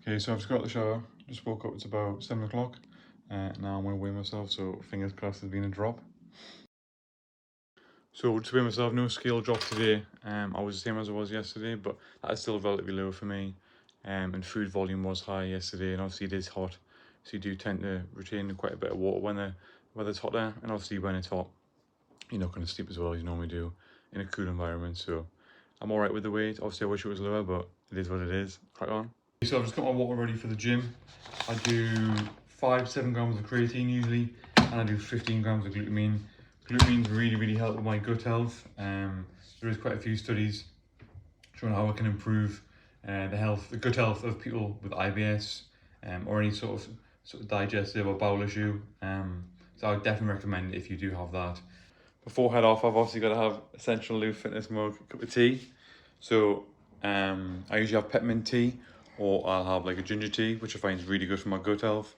Okay, so I've just got out the shower, just woke up, it's about 7 o'clock. Now I'm going to weigh myself, so fingers crossed there's been a drop. So to weigh myself, no scale drop today. I was the same as I was yesterday, but that is still relatively low for me. And food volume was high yesterday, and obviously it is hot, so you do tend to retain quite a bit of water when the weather's hotter, and obviously when it's hot, you're not going to sleep as well as you normally do in a cool environment. So I'm alright with the weight. Obviously I wish it was lower, but it is what it is. Crack on. So I've just got my water ready for the gym. I do 5 to 7 grams of creatine usually, and I do 15 grams of glutamine. Glutamine's really help with my gut health. There is quite a few studies showing how it can improve the gut health of people with IBS or any sort of digestive or bowel issue. So I would definitely recommend it if you do have that. Before head off, I've obviously got to have Essential Loop Fitness mug cup of tea. So I usually have peppermint tea, or I'll have like a ginger tea, which I find is really good for my gut health,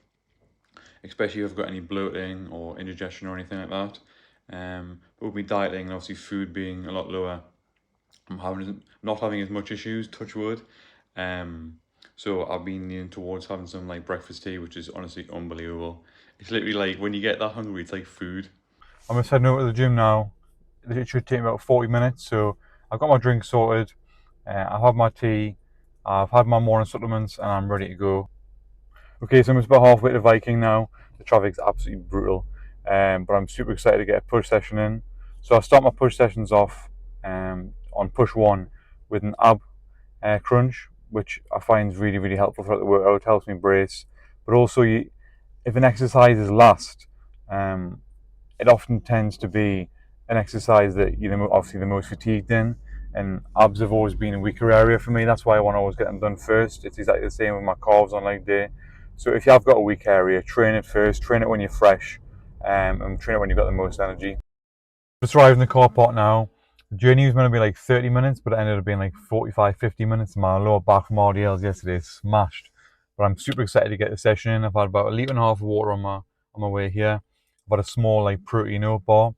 especially if I've got any bloating or indigestion or anything like that. But with me dieting and obviously food being a lot lower, I'm not having as much issues, touch wood. So I've been leaning towards having some like breakfast tea, which is honestly unbelievable. It's literally like when you get that hungry, it's like food. I'm just heading over to the gym now. It should take about 40 minutes, so I've got my drink sorted. I've had my tea, I've had my morning supplements, and I'm ready to go. Okay, so I'm just about halfway to Viking now. The traffic's absolutely brutal, but I'm super excited to get a push session in. So I start my push sessions off on push 1 with an ab crunch, which I find is really helpful throughout the workout. It helps me brace, but also if an exercise is last, it often tends to be an exercise that you're obviously the most fatigued in, and abs have always been a weaker area for me. That's why I want to always get them done first. It's exactly the same with my calves on leg day. So if you have got a weak area, train it first, train it when you're fresh, and train it when you've got the most energy. Just arrived in the car park now. The journey was meant to be like 30 minutes, but it ended up being like 45-50 minutes. My lower back from RDLs yesterday smashed. But I'm super excited to get the session in. I've had about 1.5 litres of water on my way here. I've got a small like protein oat bar.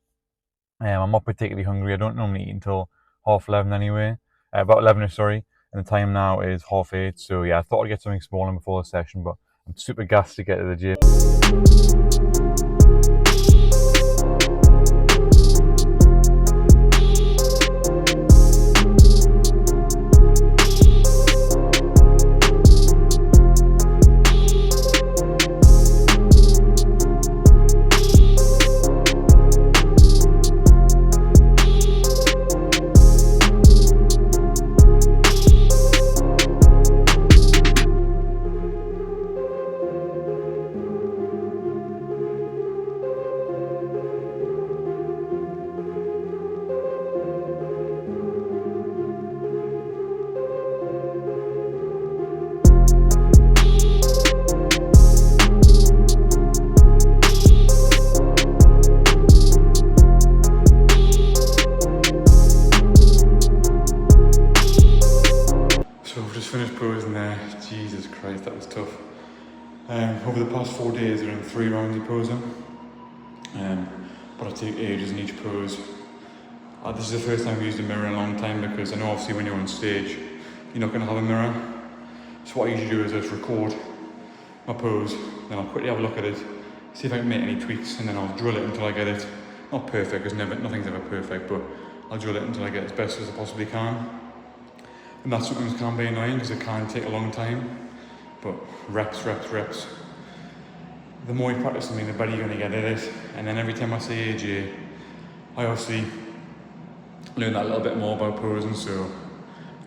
I'm not particularly hungry. I don't normally eat until 11:30 anyway. About 11ish, sorry. And the time now is 8:30. So yeah, I thought I'd get something small in before the session, but I'm super gassed to get to the gym. Finished posing there. Jesus Christ, that was tough. Over the past 4 days, I've done 3 rounds of posing, but I take ages in each pose. This is the first time I've used a mirror in a long time, because I know obviously when you're on stage, you're not going to have a mirror. So what I usually do is I just record my pose, then I'll quickly have a look at it, see if I can make any tweaks, and then I'll drill it until I get it. Not perfect, because nothing's ever perfect, but I'll drill it until I get it as best as I possibly can. And that sometimes can be annoying because it can take a long time, but reps. The more you practice something, the better you're going to get at it. And then every time I say AJ, I obviously learn that little bit more about posing. So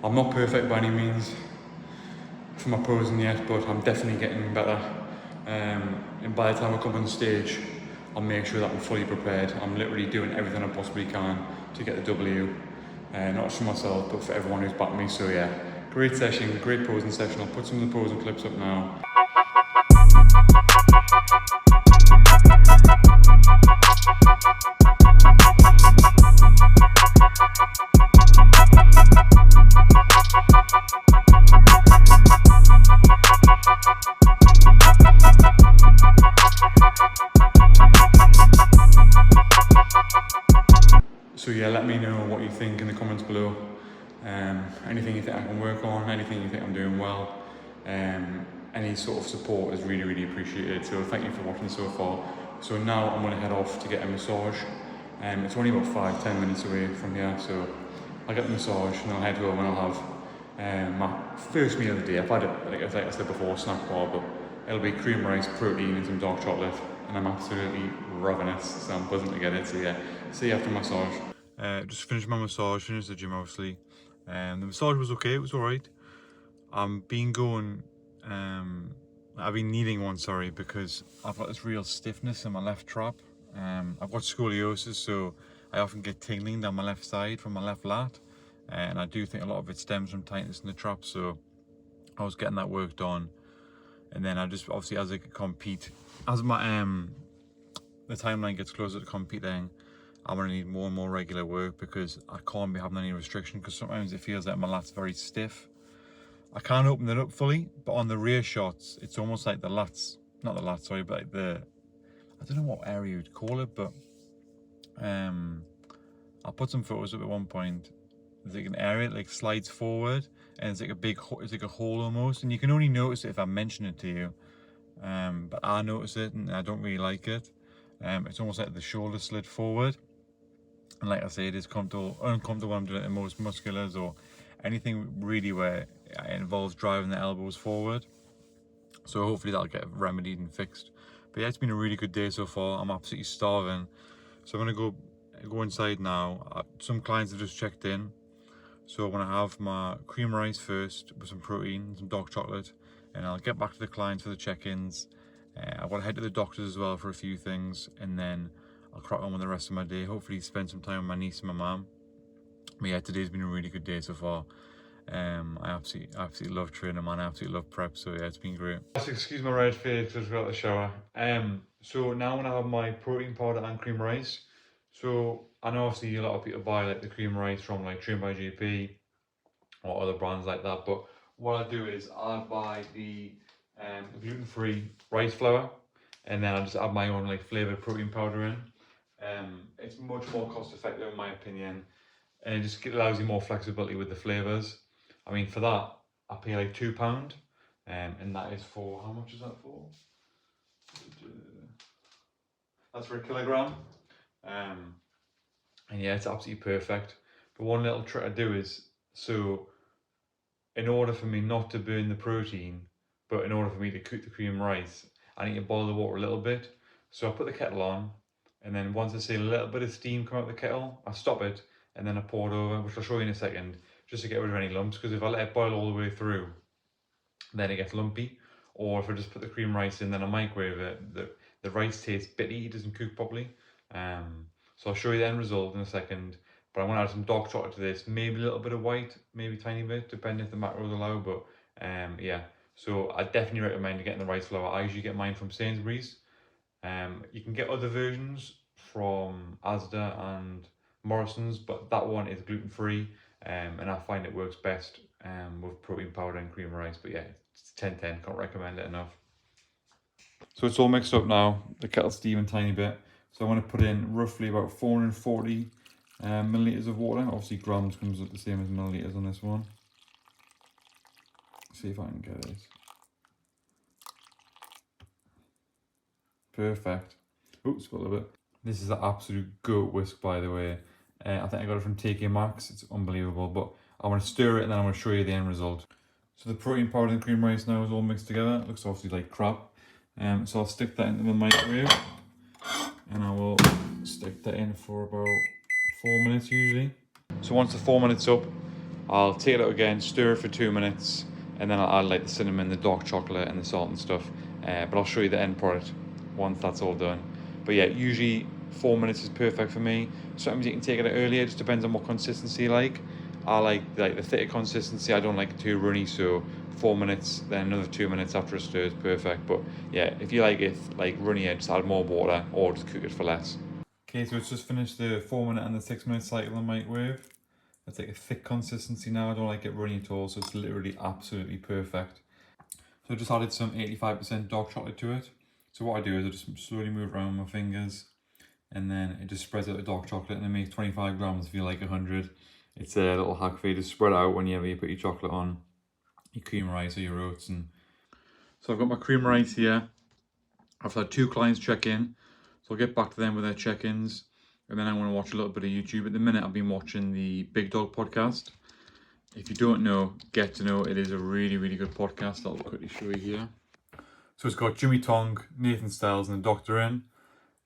I'm not perfect by any means for my posing yet, but I'm definitely getting better. And by the time I come on stage, I'll make sure that I'm fully prepared. I'm literally doing everything I possibly can to get the W. Not just for myself, but for everyone who's backed me. So yeah, great session, great posing session. I'll put some of the posing clips up now. So yeah, let me know what you think in the comments below. Anything you think I can work on, anything you think I'm doing well. any sort of support is really, really appreciated. So thank you for watching so far. So now I'm gonna head off to get a massage. It's only about 5-10 minutes away from here, so I'll get the massage and I'll head home and I'll have my first meal of the day. I've had it, like I said before, snack bar, but it'll be cream rice, protein and some dark chocolate, and I'm absolutely ravenous, so I'm buzzing to get it. So yeah, see you after massage. Just finished my massage, finished the gym obviously. The massage was okay, it was alright. I've been kneeling one, sorry, because I've got this real stiffness in my left trap. I've got scoliosis, so I often get tingling down my left side from my left lat, and I do think a lot of it stems from tightness in the trap, so I was getting that worked on. And then I just, obviously as I compete, as my the timeline gets closer to competing, I'm gonna need more and more regular work because I can't be having any restriction, because sometimes it feels like my lat's very stiff. I can't open it up fully, but on the rear shots, it's almost like the lats, not the lats, sorry, but like I don't know what area you'd call it, but I'll put some photos up at one point. There's like an area that like slides forward, and it's like a big, it's like a hole almost, and you can only notice it if I mention it to you. But I notice it, and I don't really like it. It's almost like the shoulder slid forward, and like I say, it is uncomfortable when I'm doing it in most musculars or anything really where it involves driving the elbows forward. So hopefully that'll get remedied and fixed. But yeah, it's been a really good day so far. I'm absolutely starving, so I'm gonna go inside now. Some clients have just checked in, so I'm gonna have my cream rice first with some protein, some dark chocolate, and I'll get back to the clients for the check-ins. I've got to head to the doctors as well for a few things, and then I'll crack on with the rest of my day. Hopefully spend some time with my niece and my mum. But yeah, today's been a really good day so far. I absolutely love training, man. I absolutely love prep, so yeah, it's been great. Excuse my red face, just got out of the shower. So now I'm gonna have my protein powder and cream rice. So I know obviously a lot of people buy like the cream rice from like Train by GP or other brands like that, but what I do is I buy the gluten-free rice flour, and then I just add my own like flavored protein powder in. It's much more cost effective in my opinion, and it just allows you more flexibility with the flavors. I mean, for that I pay like £2, and that is for, how much is that for? That's for a kilogram. And yeah, it's absolutely perfect. But one little trick I do is, so in order for me not to burn the protein, but in order for me to cook the cream rice, I need to boil the water a little bit. So I put the kettle on, and then once I see a little bit of steam come out of the kettle, I stop it, and then I pour it over, which I'll show you in a second, just to get rid of any lumps, because if I let it boil all the way through, then it gets lumpy. Or if I just put the cream rice in, then I microwave it, the rice tastes bitty, it doesn't cook properly. So I'll show you the end result in a second, but I want to add some dark chocolate to this, maybe a little bit of white, maybe a tiny bit, depending if the macros allow, but yeah. So I definitely recommend getting the rice flour. I usually get mine from Sainsbury's. You can get other versions from Asda and Morrison's, but that one is gluten-free, and I find it works best with protein powder and cream rice. But yeah, it's 10/10, can't recommend it enough. So it's all mixed up now, the kettle's steaming a tiny bit. So I want to put in roughly about 440 milliliters of water. Obviously grams comes up the same as milliliters on this one. See if I can get it. Perfect. Oops, a little bit. This is an absolute goat whisk, by the way. I think I got it from TK Maxx. It's unbelievable, but I want to stir it and then I'm going to show you the end result. So the protein powder and cream rice now is all mixed together. It looks obviously like crap. So I'll stick that into the microwave, and I will stick that in for about 4 minutes usually. So once the 4 minutes up, I'll take it out again, stir it for 2 minutes, and then I'll add like the cinnamon, the dark chocolate and the salt and stuff. But I'll show you the end product once that's all done. But yeah, usually 4 minutes is perfect for me. Sometimes you can take it out earlier, it just depends on what consistency you like. I like the thicker consistency, I don't like it too runny, so 4 minutes, then another 2 minutes after a stir is perfect. But yeah, if you like it like runnier, just add more water or just cook it for less. Okay, so it's just finished the 4 minute and the 6 minute cycle in the microwave. It's like a thick consistency now, I don't like it runny at all, so it's literally absolutely perfect. So I just added some 85% dark chocolate to it. So what I do is I just slowly move around my fingers, and then it just spreads out the dark chocolate, and it makes 25 grams feel like 100. It's a little hack for you to spread out whenever you put your chocolate on your cream rice or your oats. And So I've got my cream rice here. I've had 2 clients check in, so I'll get back to them with their check-ins, and then I want to watch a little bit of YouTube. At the minute, I've been watching the Big Dog podcast. If you don't know, get to know. It is a really, really good podcast. I'll quickly show you here. So it's got Jimmy Tong, Nathan Styles, and the Doctor in.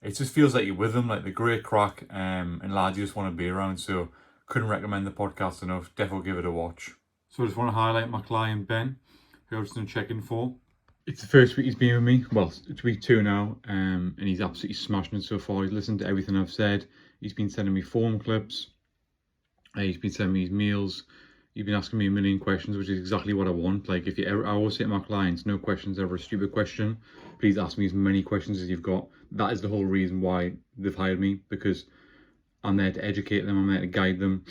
It just feels like you're with them, like the great crack, and lads you just want to be around. So couldn't recommend the podcast enough. Definitely give it a watch. So I just want to highlight my client Ben, who I was going to check in for. It's the first week he's been with me. Well, it's week 2 now, and he's absolutely smashing it so far. He's listened to everything I've said. He's been sending me form clips. He's been sending me his meals. He's been asking me a million questions, which is exactly what I want. Like, if you ever, I always say to my clients, no questions ever a stupid question. Please ask me as many questions as you've got. That is the whole reason why they've hired me, because I'm there to educate them. I'm there to guide them.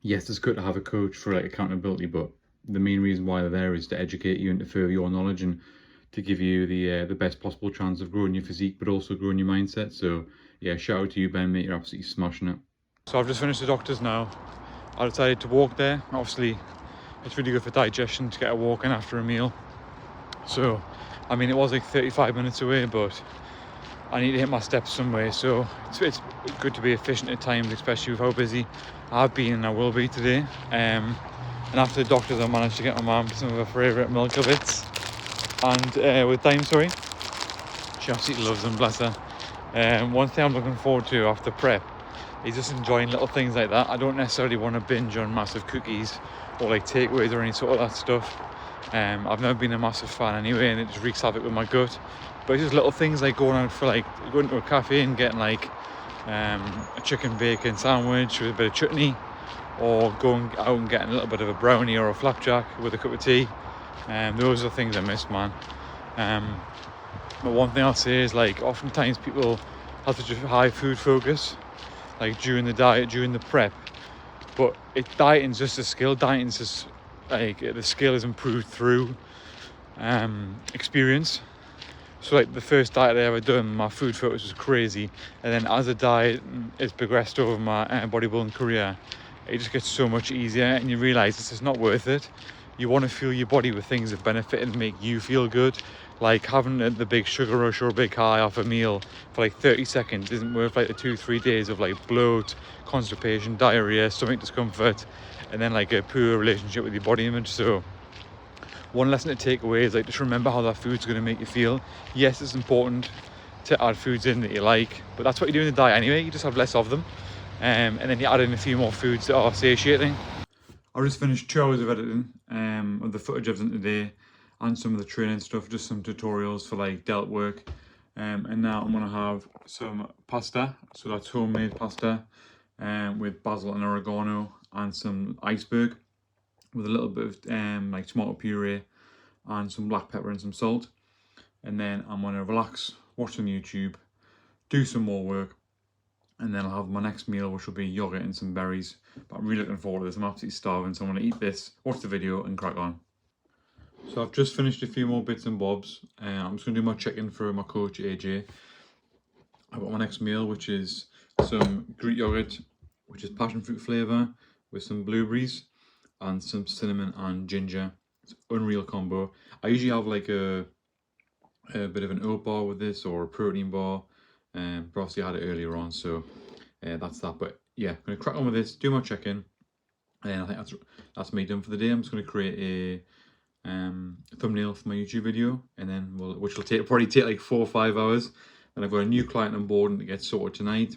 Yes, it's good to have a coach for like accountability, but the main reason why they're there is to educate you and to further your knowledge and to give you the best possible chance of growing your physique, but also growing your mindset. So yeah, shout out to you, Ben, mate. You're absolutely smashing it. So I've just finished the doctor's now. I decided to walk there. Obviously, it's really good for digestion to get a walk in after a meal. So, I mean, it was like 35 minutes away, but I need to hit my steps somewhere. So it's good to be efficient at times, especially with how busy I've been and I will be today. And after the doctors, I managed to get my mum some of her favourite Milka bits. And with time, sorry. She absolutely loves them, bless her. One thing I'm looking forward to after prep is just enjoying little things like that. I don't necessarily want to binge on massive cookies or like takeaways or any sort of that stuff. I've never been a massive fan anyway, and it just wreaks havoc with my gut. But it's just little things like going out for like, going to a cafe and getting like a chicken bacon sandwich with a bit of chutney, or going out and getting a little bit of a brownie or a flapjack with a cup of tea. Those are the things I miss, man. But one thing I'll say is, like, oftentimes people have such a high food focus, like during the diet, during the prep. But dieting's just a skill. Dieting's just like, the skill is improved through experience. So like the first diet I ever done, my food focus was crazy, and then as the diet has progressed over my bodybuilding career, it just gets so much easier, and you realise this is not worth it. You want to fuel your body with things that benefit and make you feel good. Like having the big sugar rush or a big high off a meal for like 30 seconds isn't worth like the 2-3 days of like bloat, constipation, diarrhea, stomach discomfort, and then like a poor relationship with your body image. So one lesson to take away is like, just remember how that food's going to make you feel. Yes, it's important to add foods in that you like, but that's what you do in the diet anyway. You just have less of them, and then you add in a few more foods that are satiating. I've just finished 2 hours of editing of the footage I've done today and some of the training stuff, just some tutorials for like delt work. And now I'm going to have some pasta. So that's homemade pasta with basil and oregano, and some iceberg with a little bit of like tomato puree and some black pepper and some salt. And then I'm going to relax, watch some YouTube, do some more work, and then I'll have my next meal, which will be yogurt and some berries. But I'm really looking forward to this. I'm absolutely starving, so I'm going to eat this, watch the video, and crack on. So I've just finished a few more bits and bobs. I'm just going to do my check-in for my coach, AJ. I've got my next meal, which is some Greek yogurt, which is passion fruit flavour, with some blueberries and some cinnamon and ginger. It's an unreal combo. I usually have like a bit of an oat bar with this, or a protein bar. But obviously I had it earlier on, so that's that. But yeah, I'm going to crack on with this, do my check-in, and I think that's me done for the day. I'm just going to create a thumbnail for my YouTube video, and then which will probably take like 4 or 5 hours. And I've got a new client on board and it gets sorted tonight,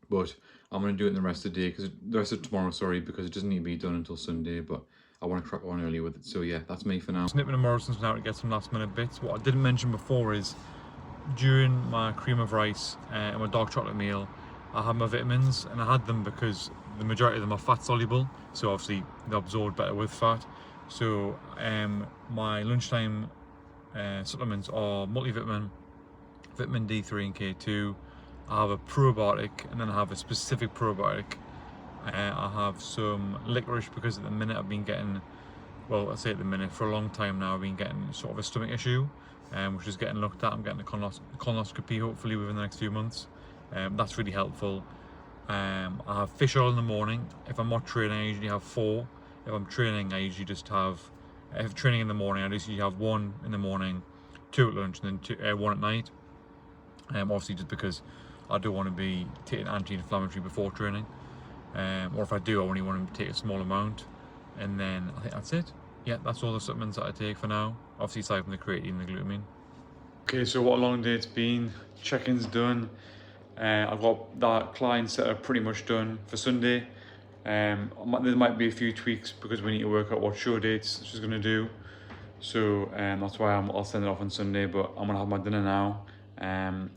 but I'm going to do it in the rest of the day, because the rest of tomorrow, sorry, because it doesn't need to be done until Sunday. But I want to crack on early with it. So yeah, that's me for now. Snipping to Morrison's now to get some last minute bits. What I didn't mention before is, during my cream of rice and my dark chocolate meal, I had my vitamins, and I had them because the majority of them are fat soluble, so obviously they absorb better with fat. So my lunchtime supplements are multivitamin, vitamin D3 and K2. I have a probiotic, and then I have a specific probiotic. I have some licorice, because at the minute I've been getting, well, I say at the minute, for a long time now, I've been getting sort of a stomach issue, which is getting looked at. I'm getting a colonoscopy hopefully within the next few months. That's really helpful. I have fish oil in the morning. If I'm not training, I usually have 4. If I'm training, I usually just have If training in the morning, I usually have 1 in the morning, 2 at lunch, and then 1 at night. Obviously just because I don't want to be taking anti-inflammatory before training. Or if I do, I only want to take a small amount. And then I think that's it. Yeah, that's all the supplements that I take for now. Obviously aside from the creatine and the glutamine. Okay, so what a long day it's been. Check-in's done. I've got that client setup pretty much done for Sunday. There might be a few tweaks because we need to work out what show dates she's going to do. So that's why I'll send it off on Sunday, but I'm going to have my dinner now.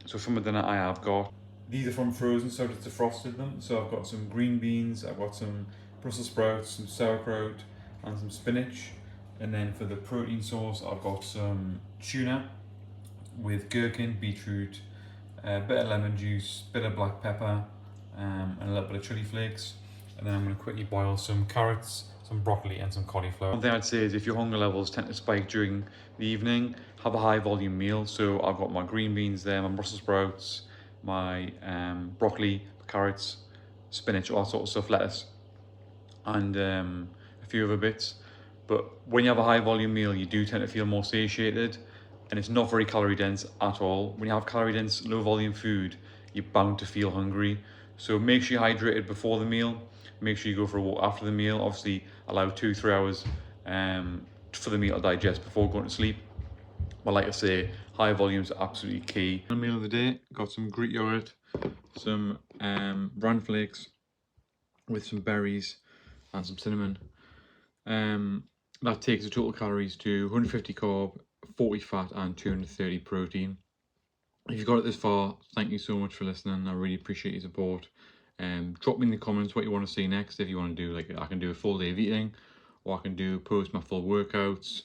So for my dinner I have got, these are from frozen, so I just defrosted them. So I've got some green beans, I've got some Brussels sprouts, some sauerkraut and some spinach. And then for the protein source I've got some tuna with gherkin, beetroot, a bit of lemon juice, bit of black pepper, and a little bit of chili flakes. And then I'm going to quickly boil some carrots, some broccoli and some cauliflower. One thing I'd say is if your hunger levels tend to spike during the evening, have a high volume meal. So I've got my green beans there, my Brussels sprouts, my broccoli, carrots, spinach, all that sort of stuff, lettuce, and a few other bits. But when you have a high volume meal, you do tend to feel more satiated, and it's not very calorie dense at all. When you have calorie dense, low volume food, you're bound to feel hungry. So make sure you're hydrated before the meal. Make sure you go for a walk after the meal. Obviously, allow 2-3 hours for the meal to digest before going to sleep. But like I say, high volumes are absolutely key. The meal of the day, got some Greek yogurt, some bran flakes with some berries and some cinnamon. That takes the total calories to 150 carb, 40 fat and 230 protein. If you've got it this far, thank you so much for listening. I really appreciate your support. Drop me in the comments what you want to see next. If you want to do, like, I can do a full day of eating, or I can post my full workouts.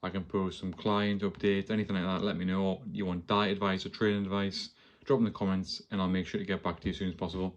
I can post some client updates, anything like that. Let me know. You want diet advice or training advice? Drop in the comments and I'll make sure to get back to you as soon as possible.